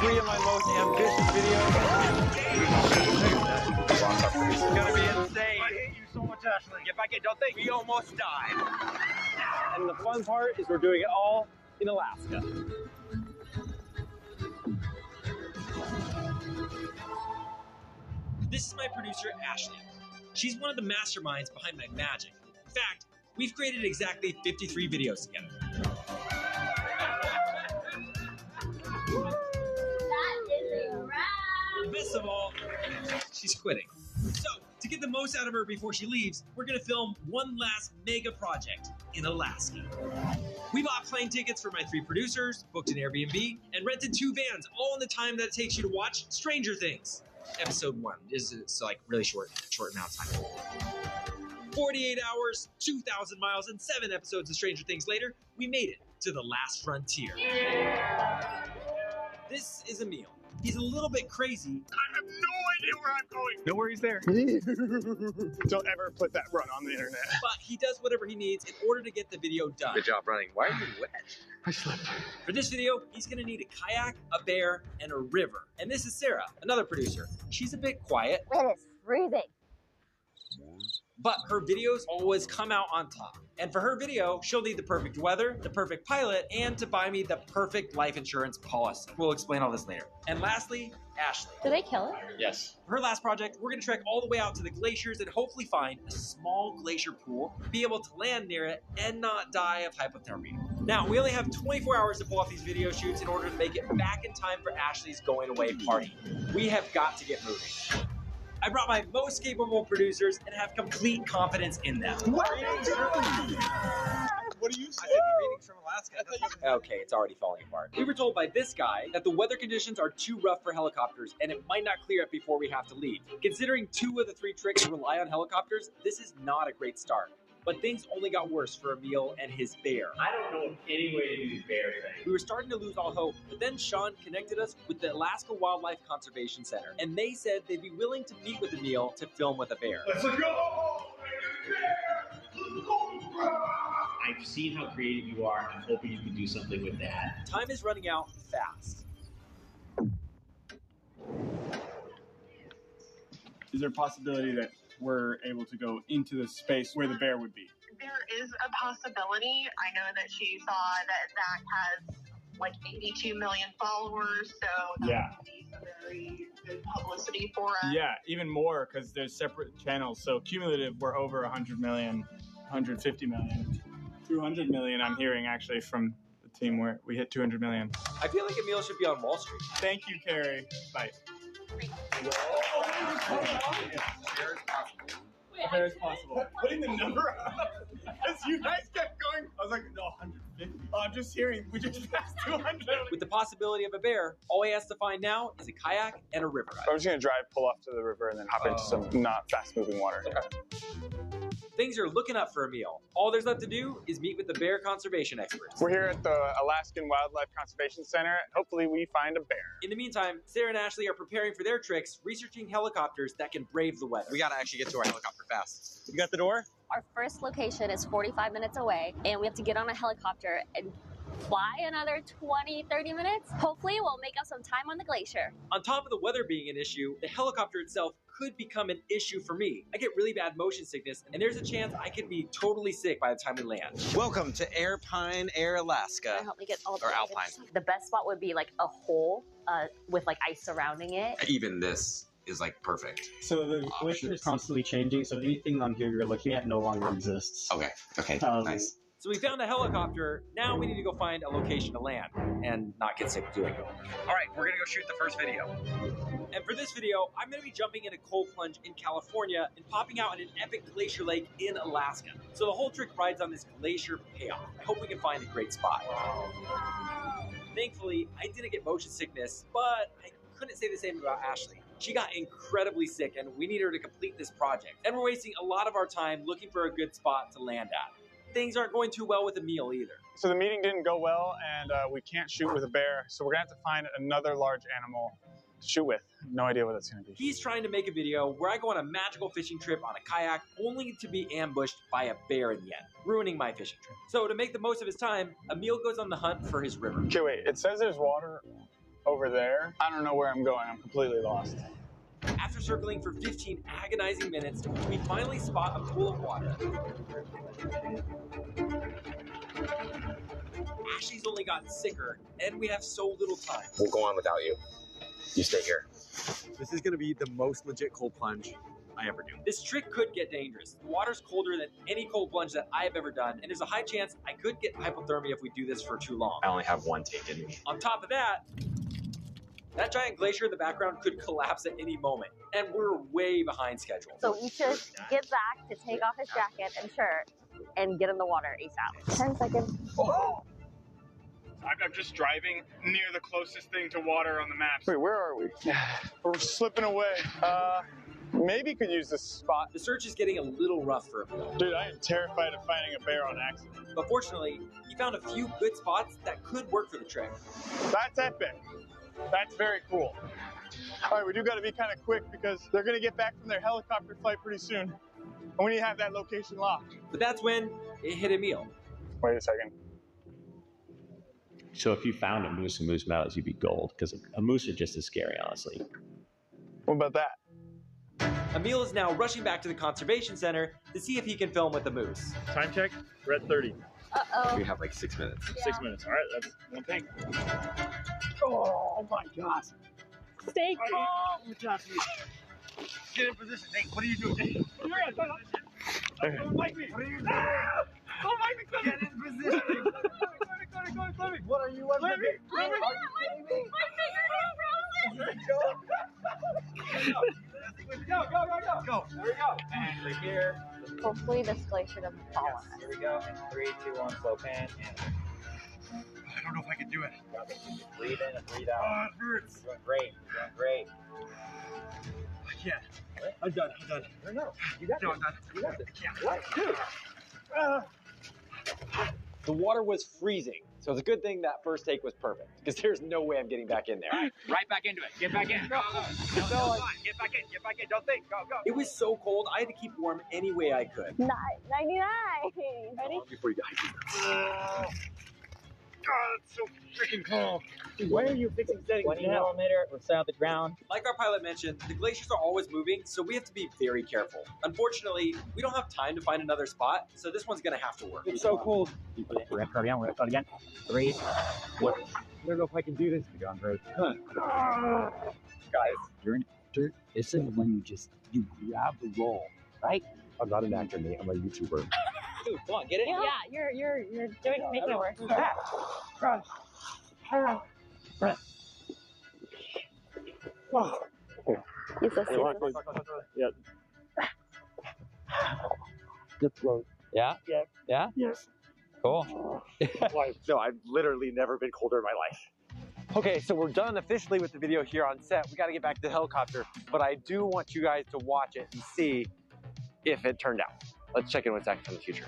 3 of my most ambitious videos. It's gonna be insane. I hate you so much, Ashley. Get back in, don't think. We almost died. And the fun part is we're doing it all in Alaska. This is my producer, Ashley. She's one of the masterminds behind my magic. In fact, we've created exactly 53 videos together. Best of all, she's quitting. So, to get the most out of her before she leaves, we're gonna film one last mega project in Alaska. We bought plane tickets for my 3 producers, booked an Airbnb, and rented 2 vans, all in the time that it takes you to watch Stranger Things. Episode 1 is like really short amount of time. 48 hours, 2,000 miles, and 7 episodes of Stranger Things later, we made it to the last frontier. This is Emil. He's a little bit crazy. I have no idea where I'm going. No worries there. Don't ever put that run on the internet. But he does whatever he needs in order to get the video done. Good job running. Why are you wet? I slept. For this video, he's gonna need a kayak, a bear, and a river. And this is Sarah, another producer. She's a bit quiet, It is freezing. but her videos always come out on top. And for her video, she'll need the perfect weather, the perfect pilot, and to buy me the perfect life insurance policy. We'll explain all this later. And lastly, Ashley. Did I kill it? Yes. For her last project, we're gonna trek all the way out to the glaciers and hopefully find a small glacier pool, be able to land near it, and not die of hypothermia. Now, we only have 24 hours to pull off these video shoots in order to make it back in time for Ashley's going away party. We have got to get moving. I brought my most capable producers and have complete confidence in them. What are you doing? What are you saying? Greetings from Alaska. Okay, it's already falling apart. We were told by this guy that the weather conditions are too rough for helicopters and it might not clear up before we have to leave. Considering 2 of the 3 tricks rely on helicopters, this is not a great start. But things only got worse for Emil and his bear. I don't know of any way to do the bear thing. We were starting to lose all hope, but then Sean connected us with the Alaska Wildlife Conservation Center, and they said they'd be willing to meet with Emil to film with a bear. Let's go! I've seen how creative you are, and I'm hoping you can do something with that. Time is running out fast. Is there a possibility that we're able to go into the space where the bear would be? There is a possibility. I know that she saw that Zach has like 82 million followers, so that Yeah. would be some very good publicity for us. Yeah, even more because there's separate channels. So cumulative, we're over 100 million, 150 million, 200 million. I'm hearing actually from the team where we hit 200 million. I feel like Emil should be on Wall Street. Thank you, Carrie. Bye. Bear is possible. Putting the number up as you guys kept going. I was like, no, 150. Oh, I'm just hearing we just passed 200. With the possibility of a bear, all he has to find now is a kayak and a river. I'm just gonna drive, pull off to the river, and then hop into some not fast-moving water. Things are looking up for Emil. All there's left to do is meet with the bear conservation experts. We're here at the Alaskan Wildlife Conservation Center. Hopefully we find a bear. In the meantime, Sarah and Ashley are preparing for their tricks, researching helicopters that can brave the weather. We gotta actually get to our helicopter fast. You got the door? Our first location is 45 minutes away, and we have to get on a helicopter and fly another 20, 30 minutes. Hopefully, we'll make up some time on the glacier. On top of the weather being an issue, the helicopter itself could become an issue for me. I get really bad motion sickness, and there's a chance I could be totally sick by the time we land. Welcome to Airpine Air Alaska. Can I help me get all the Or Alpine. The best spot would be like a hole with like ice surrounding it. Even this is like perfect. So the glacier is constantly changing, so anything on here you're looking at no longer exists. Okay, nice. So we found a helicopter. Now we need to go find a location to land and not get sick doing it. All right, we're gonna go shoot the first video. And for this video, I'm going to be jumping in a cold plunge in California and popping out in an epic glacier lake in Alaska. So the whole trick rides on this glacier payoff. I hope we can find a great spot. Thankfully, I didn't get motion sickness, but I couldn't say the same about Ashley. She got incredibly sick and we need her to complete this project. And we're wasting a lot of our time looking for a good spot to land at. Things aren't going too well with Emil either. So the meeting didn't go well, and we can't shoot with a bear, so we're gonna have to find another large animal to shoot with. No idea what that's gonna be. He's trying to make a video where I go on a magical fishing trip on a kayak only to be ambushed by a bear in the end, ruining my fishing trip. So to make the most of his time, Emil goes on the hunt for his river. Okay, wait, it says there's water over there. I don't know where I'm going. I'm completely lost. After circling for 15 agonizing minutes, we finally spot a pool of water. Ashley's only gotten sicker, and we have so little time. We'll go on without you. You stay here. This is gonna be the most legit cold plunge I ever do. This trick could get dangerous. The water's colder than any cold plunge that I've ever done, and there's a high chance I could get hypothermia if we do this for too long. I only have one take in me. On top of that giant glacier in the background could collapse at any moment, and we're way behind schedule. So we should get Zach to take off his jacket and shirt and get in the water ASAP. 10 seconds. Oh! I'm just driving near the closest thing to water on the map. Wait, where are we? We're slipping away. Maybe could use this spot. The search is getting a little rough for him. Dude, I am terrified of finding a bear on accident. But fortunately, he found a few good spots that could work for the trick. That's epic. That's very cool. All right, we do got to be kind of quick because they're going to get back from their helicopter flight pretty soon. And we need to have that location locked. But that's when it hit Emil. Wait a second. So if you found a moose and moose mountains, you'd be gold, because a moose are just as scary, honestly. What about that? Emil is now rushing back to the conservation center to see if he can film with the moose. Time check. We're at 30. Uh-oh. We have like 6 minutes. Yeah. 6 minutes. All right, that's one thing. Oh my gosh. Stay calm. Get in position. Hey, what are you doing? Hey, don't like me. What are you doing? Don't like me. Get in position. Go. What are you? Let me. Go. There we go. And right here. Hopefully this glacier doesn't fall on us. Here we go. And 3, 2, 1, slow pan. And I don't know if I can do it. Breathe in and breathe out. Oh, it hurts. You're doing great. I can't. I'm done. No, you got No, this. I'm done. You got this. What? Dude. The water was freezing, so it's a good thing that first take was perfect, because there's no way I'm getting back in there. Right back into it. Get back in. Go. No, get back in. Don't think. Go. It was so cold, I had to keep warm any way I could. 99. Ready? Before you guys. God, it's so freaking cold. Where are you fixing settings 20 millimeter or south of the ground. Like our pilot mentioned, the glaciers are always moving, so we have to be very careful. Unfortunately, we don't have time to find another spot, so this one's gonna have to work. It's so cold. We're gonna start again. 3. What? I don't know if I can do this. You're going great. Guys, you're in dirt. This is when you grab the roll, right? I'm not an actor, mate. I'm a YouTuber. Dude, come on, get it? Yeah, you're making it work. Use this. Yeah. Good float. Yeah? Yeah. Yeah? Yes. Cool. No, I've literally never been colder in my life. Okay, so we're done officially with the video here on set. We got to get back to the helicopter, but I do want you guys to watch it and see if it turned out. Let's check in with Zach from the future.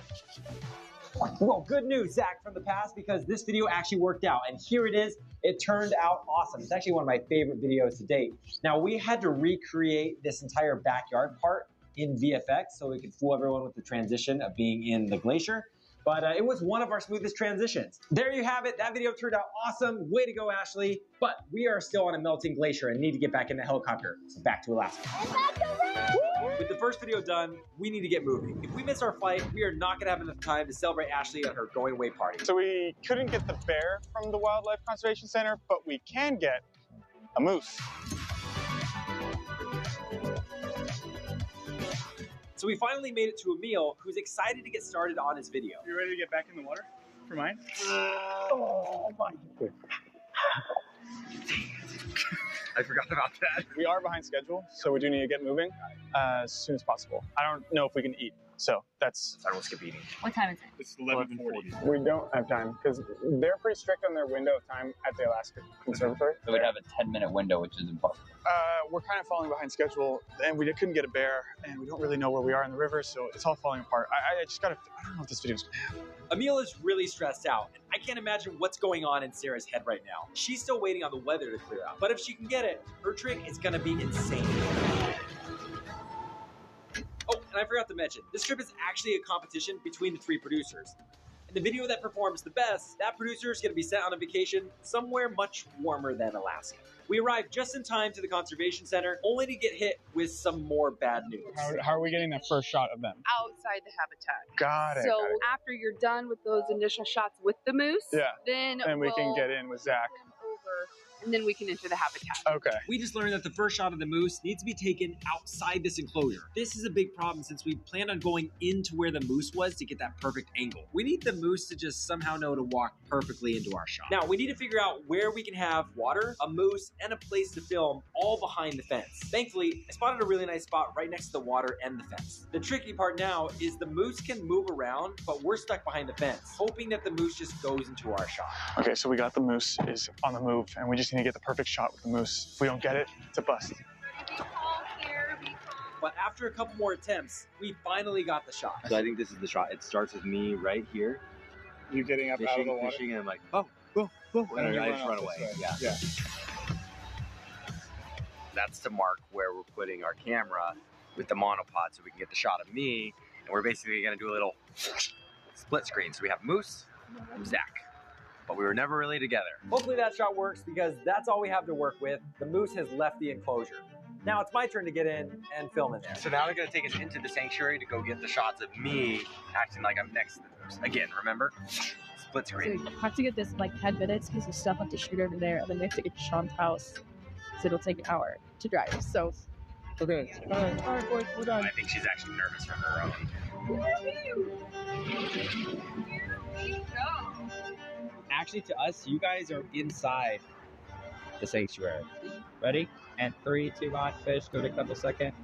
Well, good news, Zach, from the past, because this video actually worked out, and here it is. It turned out awesome. It's actually one of my favorite videos to date. Now, we had to recreate this entire backyard part in VFX so we could fool everyone with the transition of being in the glacier. But it was one of our smoothest transitions. There you have it. That video turned out awesome. Way to go, Ashley. But we are still on a melting glacier and need to get back in the helicopter. So back to Alaska. With the first video done, we need to get moving. If we miss our flight, we are not gonna have enough time to celebrate Ashley at her going away party. So we couldn't get the bear from the Wildlife Conservation Center, but we can get a moose. So we finally made it to Emil, who's excited to get started on his video. You ready to get back in the water for mine? Oh my God. I forgot about that. We are behind schedule, so we do need to get moving as soon as possible. I don't know if we can eat, so that's... I will skip eating. What time is it? It's 11:40. We don't have time, because they're pretty strict on their window of time at the Alaska Conservatory. So we'd have a 10-minute window, which is impossible. We're kind of falling behind schedule, and we couldn't get a bear, and we don't really know where we are in the river, so it's all falling apart. I just gotta... I don't know if this video's gonna happen. Emil is really stressed out, and I can't imagine what's going on in Sarah's head right now. She's still waiting on the weather to clear out, but if she can get it, her trick is gonna be insane. Oh, and I forgot to mention, this trip is actually a competition between the 3 producers. And the video that performs the best, that producer is going to be sent on a vacation somewhere much warmer than Alaska. We arrived just in time to the conservation center, only to get hit with some more bad news. How are we getting that first shot of them? Outside the habitat. Got it. So after you're done with those initial shots with the moose, then we can get in with Zach. And then we can enter the habitat. Okay. We just learned that the first shot of the moose needs to be taken outside this enclosure. This is a big problem since we planned on going into where the moose was to get that perfect angle. We need the moose to just somehow know to walk perfectly into our shot. Now, we need to figure out where we can have water, a moose, and a place to film all behind the fence. Thankfully, I spotted a really nice spot right next to the water and the fence. The tricky part now is the moose can move around, but we're stuck behind the fence, hoping that the moose just goes into our shot. Okay, so we got the moose is on the move, and we just need to get the perfect shot with the moose. If we don't get it, it's a bust. But after a couple more attempts, we finally got the shot. So I think this is the shot. It starts with me right here. You getting up out of the water? Fishing, and I'm like, oh, whoa, whoa. And I just run away. Yeah. That's to mark where we're putting our camera with the monopod so we can get the shot of me. And we're basically going to do a little split screen. So we have Moose and Zach. But we were never really together. Hopefully that shot works because that's all we have to work with. The moose has left the enclosure. Now it's my turn to get in and film in there. So now they're gonna take us into the sanctuary to go get the shots of me acting like I'm next to the moose. Again, remember? Split screen. So you have to get this like 10 minutes because you still have to shoot over there and then we have to get to Sean's house. So it'll take an hour to drive. So okay. All right, boys, we're done. I think she's actually nervous for her own. Actually, to us, you guys are inside the sanctuary. Ready? And 3, 2, 1, fish. Go to a couple seconds.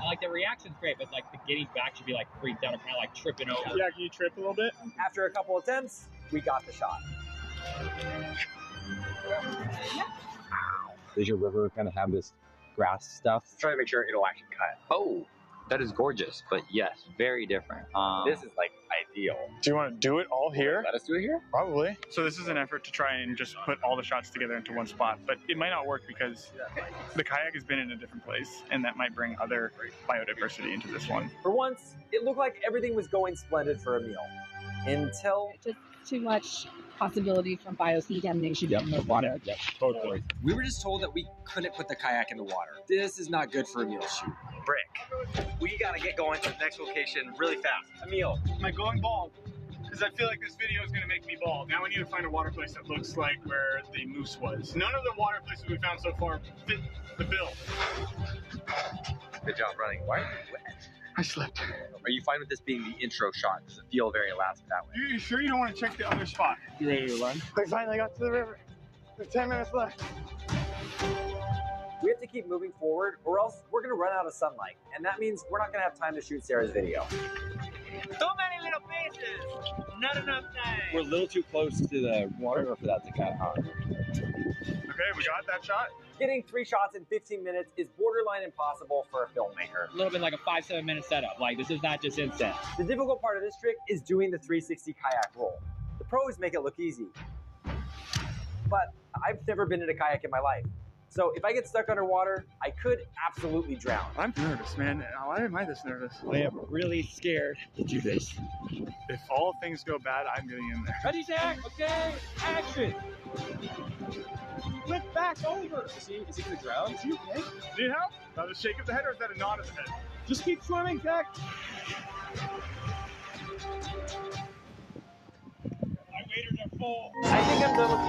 Like the reaction's great, but like the getting back should be like freaked out or kind of like tripping over. Yeah, can you trip a little bit? After a couple attempts, we got the shot. Does your river kind of have this grass stuff? I'm trying to make sure it'll actually cut. Oh, that is gorgeous, but yes, very different. This is like ideal. Do you want to do it all here? Let us do it here? Probably. So this is an effort to try and just put all the shots together into one spot, but it might not work because the kayak has been in a different place, and that might bring other biodiversity into this one. For once, it looked like everything was going splendid for a meal. Until... just too much possibility for biocontamination in the water. Yeah, totally. We were just told that we couldn't put the kayak in the water. This is not good for a meal shoot. Brick. We gotta get going to the next location really fast. Emil. Am I going bald? Because I feel like this video is going to make me bald. Now we need to find a water place that looks like where the moose was. None of the water places we found so far fit the bill. Good job running. Why are you wet? I slipped. Are you fine with this being the intro shot? Does it feel very Alaska that way? You sure you don't want to check the other spot? You ready to run? We finally got to the river. There's 10 minutes left. We have to keep moving forward or else we're going to run out of sunlight. And that means we're not going to have time to shoot Sarah's video. Too many little pieces. Not enough time. We're a little too close to the water for that to cut, huh? Okay, we got that shot. Getting 3 shots in 15 minutes is borderline impossible for a filmmaker. A little bit like a 5-7 minute setup. Like this is not just instant. The difficult part of this trick is doing the 360 kayak roll. The pros make it look easy. But I've never been in a kayak in my life. So if I get stuck underwater, I could absolutely drown. I'm nervous, man. Why am I this nervous? I am really scared to do this. If all things go bad, I'm getting in there. Ready, Zach? Okay, action. Flip back over. Is he gonna drown? Is he okay? Need help? Not a shake of the head or is that a nod of the head? Just keep swimming, Zach. My waders are full. I think I'm done with